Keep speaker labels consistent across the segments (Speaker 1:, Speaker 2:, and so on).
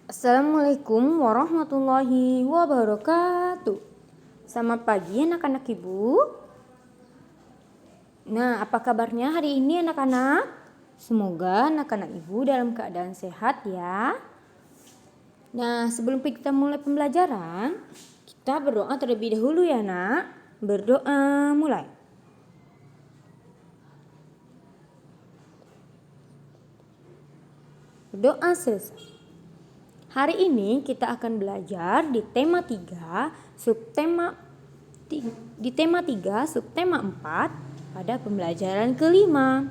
Speaker 1: Assalamualaikum warahmatullahi wabarakatuh. Selamat pagi anak-anak ibu. Nah, apa kabarnya hari ini anak-anak? Semoga anak-anak ibu dalam keadaan sehat ya. Nah, sebelum kita mulai pembelajaran, kita berdoa terlebih dahulu ya nak. Berdoa mulai. Berdoa selesai. Hari ini kita akan belajar di tema 3, subtema 4 pada pembelajaran kelima.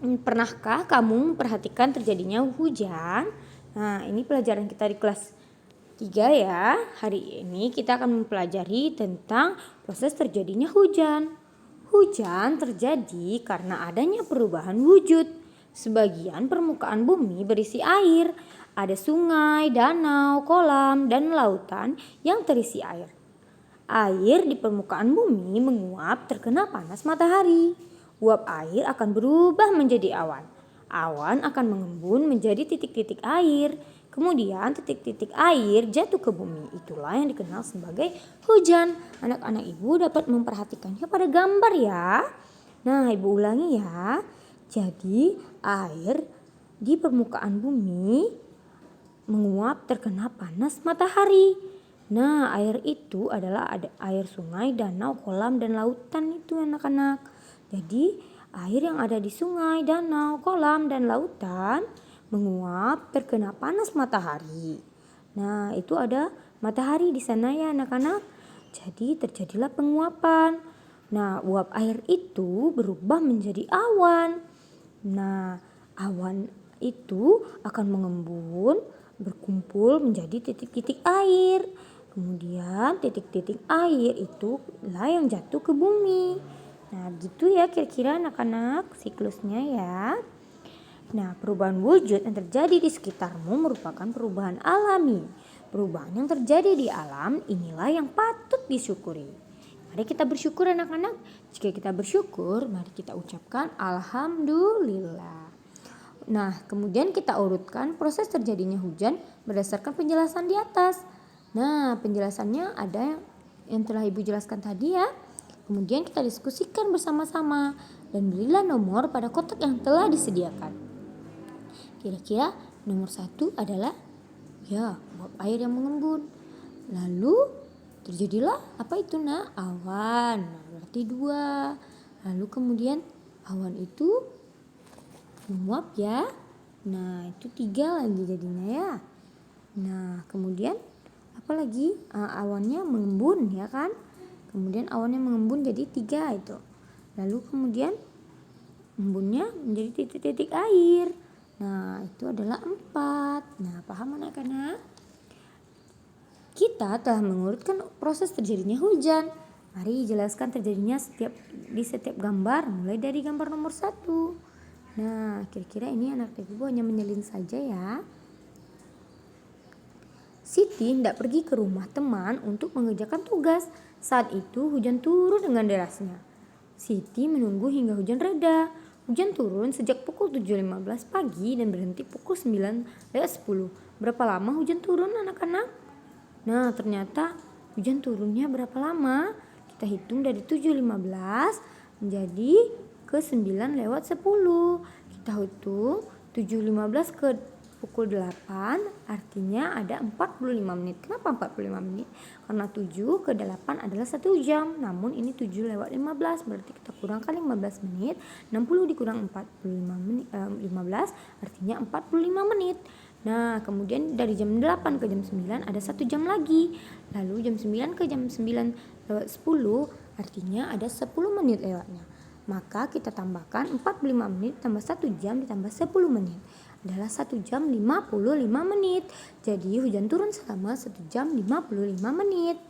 Speaker 1: Pernahkah kamu memperhatikan terjadinya hujan? Nah, ini pelajaran kita di kelas 3 ya. Hari ini kita akan mempelajari tentang proses terjadinya hujan. Hujan terjadi karena adanya perubahan wujud. Sebagian permukaan bumi berisi air. Ada sungai, danau, kolam, dan lautan yang terisi air. Air di permukaan bumi menguap terkena panas matahari. Uap air akan berubah menjadi awan. Awan akan mengembun menjadi titik-titik air. Kemudian titik-titik air jatuh ke bumi. Itulah yang dikenal sebagai hujan. Anak-anak ibu dapat memperhatikannya pada gambar ya. Nah, ibu ulangi ya. Jadi air di permukaan bumi menguap terkena panas matahari. Nah, air itu adalah air sungai, danau, kolam, dan lautan itu anak-anak. Jadi, air yang ada di sungai, danau, kolam, dan lautan menguap terkena panas matahari. Nah, itu ada matahari di sana ya anak-anak. Jadi, terjadilah penguapan. Nah, uap air itu berubah menjadi awan. Nah, awan itu akan mengembun, berkumpul menjadi titik-titik air. Kemudian titik-titik air itu lah yang jatuh ke bumi. Nah, gitu ya kira-kira anak-anak siklusnya ya. Nah, perubahan wujud yang terjadi di sekitarmu merupakan perubahan alami. Perubahan yang terjadi di alam inilah yang patut disyukuri. Mari kita bersyukur anak-anak. Jika kita bersyukur, mari kita ucapkan alhamdulillah. Nah, kemudian kita urutkan proses terjadinya hujan berdasarkan penjelasan di atas. Nah, penjelasannya ada yang telah Ibu jelaskan tadi ya. Kemudian kita diskusikan bersama-sama dan berilah nomor pada kotak yang telah disediakan. Kira-kira nomor 1 adalah ya, uap air yang mengembun. Lalu terjadilah apa itu nak? Awan. Nah, berarti 2. Lalu kemudian awan itu menguap ya. Nah, itu 3 lagi jadinya ya. Nah, kemudian apa lagi? Awannya mengembun ya kan. Kemudian awannya mengembun jadi 3 itu. Lalu kemudian embunnya menjadi titik-titik air. Nah, itu adalah 4. Nah, paham anak-anak? Kita telah mengurutkan proses terjadinya hujan. Mari jelaskan terjadinya di setiap gambar, mulai dari gambar nomor 1. Nah, kira-kira ini anak ibu hanya menyelin saja ya. Siti hendak pergi ke rumah teman untuk mengerjakan tugas. Saat itu hujan turun dengan derasnya. Siti menunggu hingga hujan reda. Hujan turun sejak pukul 7.15 pagi dan berhenti pukul 9.10. Berapa lama hujan turun anak-anak? Nah, ternyata hujan turunnya berapa lama? Kita hitung dari 7.15 menjadi ke 9.10. Kita hitung 7.15 ke pukul 8 artinya ada 45 menit. Kenapa 45 menit? Karena 7 ke 8 adalah 1 jam. Namun ini 7:15 berarti kita kurangkan 15 menit. 60 dikurang 45 menit, 15 artinya 45 menit. Nah, kemudian dari jam 8 ke jam 9 ada 1 jam lagi. Lalu jam 9 ke jam 9:10 artinya ada 10 menit lewatnya. Maka kita tambahkan 45 menit tambah 1 jam ditambah 10 menit. Adalah 1 jam 55 menit. Jadi hujan turun selama 1 jam 55 menit.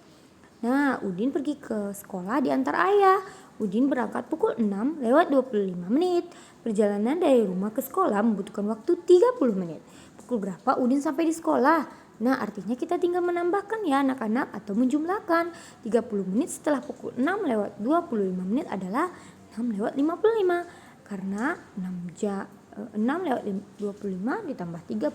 Speaker 1: Nah, Udin pergi ke sekolah diantar ayah. Udin berangkat pukul 6 lewat 25 menit. Perjalanan dari rumah ke sekolah membutuhkan waktu 30 menit. Pukul berapa Udin sampai di sekolah? Nah, artinya kita tinggal menambahkan ya anak-anak atau menjumlahkan. 30 menit setelah pukul 6 lewat 25 menit adalah 6 lewat 55. Karena 6 lewat 25 ditambah 30.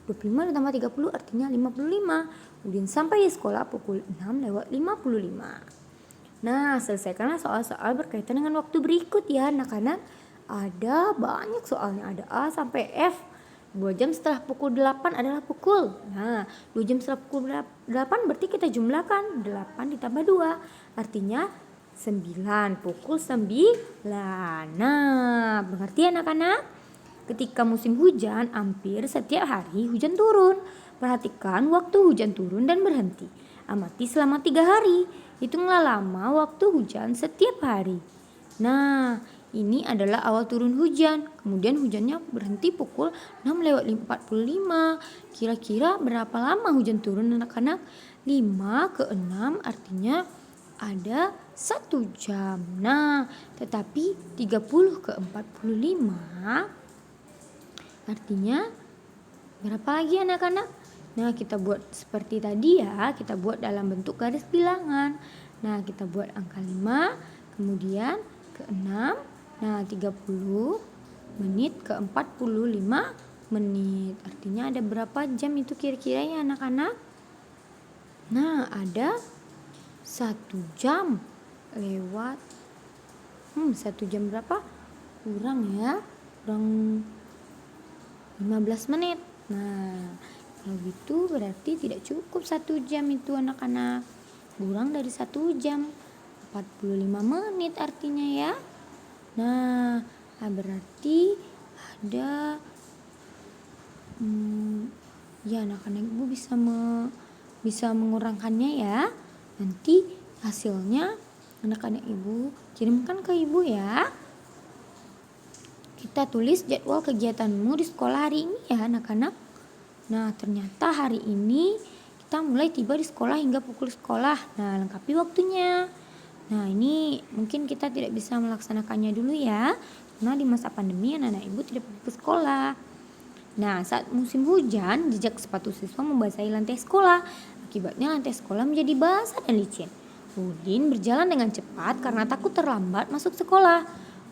Speaker 1: 25 ditambah 30 artinya 55. Udin sampai di sekolah pukul 6 lewat 55. Nah, selesaikanlah soal-soal berkaitan dengan waktu berikut ya anak-anak. Ada banyak soalnya, ada A sampai F. 2 jam setelah pukul 8 adalah pukul. Nah, 2 jam setelah pukul 8 berarti kita jumlahkan 8 ditambah 2. Artinya 9, pukul 9. Nah, mengerti anak-anak? Ketika musim hujan, hampir setiap hari hujan turun. Perhatikan waktu hujan turun dan berhenti. Amati selama 3 hari. Hitunglah lama waktu hujan setiap hari. Nah, ini adalah awal turun hujan. Kemudian hujannya berhenti pukul 6 lewat 45. Kira-kira berapa lama hujan turun anak-anak? 5 ke 6 artinya ada 1 jam. Nah, tetapi 30 ke 45 artinya berapa lagi anak-anak? Nah, kita buat seperti tadi ya. Kita buat dalam bentuk garis bilangan. Nah, kita buat angka 5, kemudian ke 6. Nah, 30 menit ke 45 menit. Artinya ada berapa jam itu kira-kira ya anak-anak? Nah, ada 1 jam lewat 1 jam berapa? Kurang ya. Kurang 15 menit. Nah, kalau gitu berarti tidak cukup 1 jam itu anak-anak. Kurang dari 1 jam. 45 menit artinya ya. Nah, berarti ada ya anak-anak ibu bisa mengurangkannya ya. Nanti hasilnya anak-anak ibu kirimkan ke ibu ya. Kita tulis jadwal kegiatanmu di sekolah hari ini ya anak-anak. Nah, ternyata hari ini kita mulai tiba di sekolah hingga pukul sekolah. Nah, lengkapi waktunya. Nah, ini mungkin kita tidak bisa melaksanakannya dulu ya. Karena di masa pandemi anak-anak ibu tidak pergi ke sekolah. Nah, saat musim hujan, jejak sepatu siswa membasahi lantai sekolah. Akibatnya lantai sekolah menjadi basah dan licin. Udin berjalan dengan cepat karena takut terlambat masuk sekolah.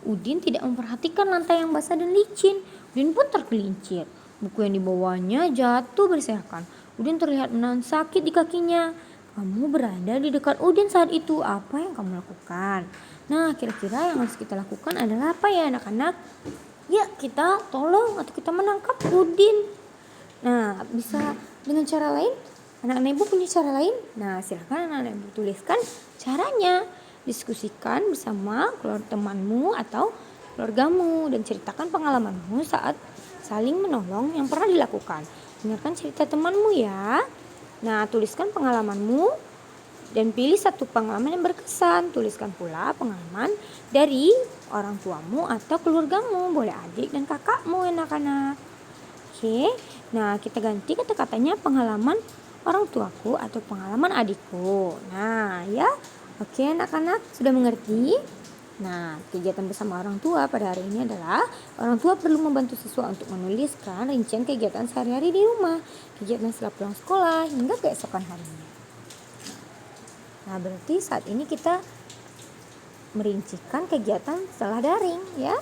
Speaker 1: Udin tidak memperhatikan lantai yang basah dan licin. Udin pun tergelincir. Buku yang dibawanya jatuh berserakan. Udin terlihat menahan sakit di kakinya. Kamu berada di dekat Udin saat itu. Apa yang kamu lakukan? Nah, kira-kira yang harus kita lakukan adalah apa ya anak-anak? Ya, kita tolong atau kita menangkap Udin. Nah, bisa dengan cara lain? Anak-anak ibu punya cara lain? Nah, silakan anak-anak ibu tuliskan caranya. Diskusikan bersama keluarga temanmu atau keluargamu dan ceritakan pengalamanmu saat saling menolong yang pernah dilakukan. Dengarkan cerita temanmu ya. Nah, tuliskan pengalamanmu dan pilih satu pengalaman yang berkesan. Tuliskan pula pengalaman dari orang tuamu atau keluargamu. Boleh adik dan kakakmu anak-anak. Oke, nah kita ganti kata-katanya pengalaman orang tuaku atau pengalaman adikku. Nah ya, oke anak-anak sudah mengerti? Nah, kegiatan bersama orang tua pada hari ini adalah orang tua perlu membantu siswa untuk menuliskan rincian kegiatan sehari-hari di rumah, kegiatan setelah pulang sekolah hingga keesokan harinya. Nah, berarti saat ini kita merincikan kegiatan setelah daring ya.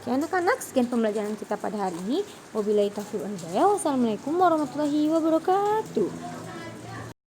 Speaker 1: Oke anak-anak, sekian pembelajaran kita pada hari ini. Wabillahi taufiq wal hidayah. Wassalamualaikum warahmatullahi wabarakatuh.